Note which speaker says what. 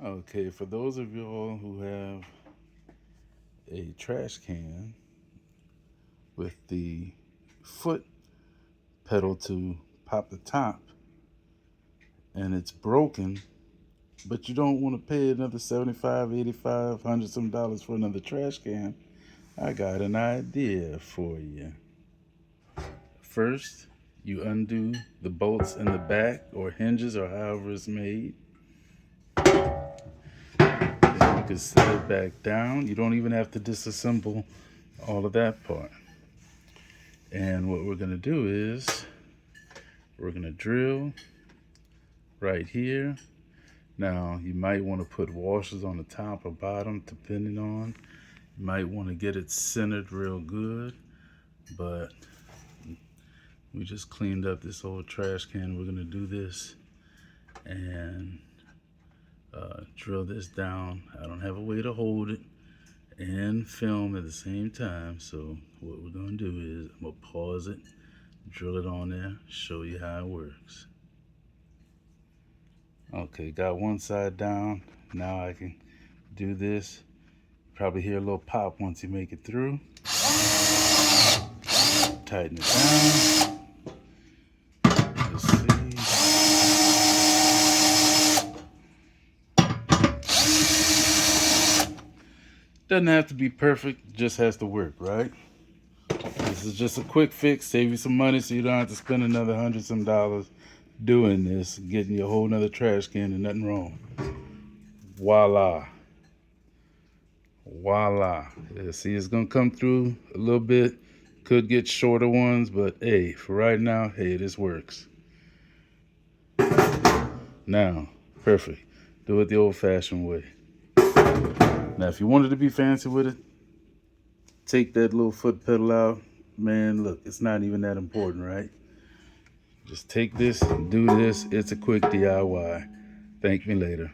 Speaker 1: Okay, for those of y'all who have a trash can with the foot pedal to pop the top and it's broken, but you don't want to pay another 75, 85, 100 some dollars for another trash can, I got an idea for you. First, you undo the bolts in the back or hinges or however it's made. Then you can set it back down. You don't even have to disassemble all of that part. And what we're going to do is we're going to drill right here. Now, you might want to put washers on the top or bottom, depending on. You might want to get it centered real good, but we just cleaned up this old trash can. We're going to do this and drill this down. I don't have a way to hold it and film at the same time, so what we're going to do is I'm going to pause it, drill it on there, show you how it works. Okay, got one side down. Now I can do this. Probably hear a little pop once you make it through. Tighten it down. Let's see. Doesn't have to be perfect, just has to work, right? This is just a quick fix, save you some money so you don't have to spend another $100 some doing this, getting you a whole nother trash can and nothing wrong. Voila. Voila. Yeah, see, it's gonna come through a little bit. Could get shorter ones, but hey, for right now, hey, this works. Now, perfect. Do it the old-fashioned way. Now, if you wanted to be fancy with it, take that little foot pedal out. Man, look, it's not even that important, right? Just take this and do this. It's a quick DIY. Thank me later.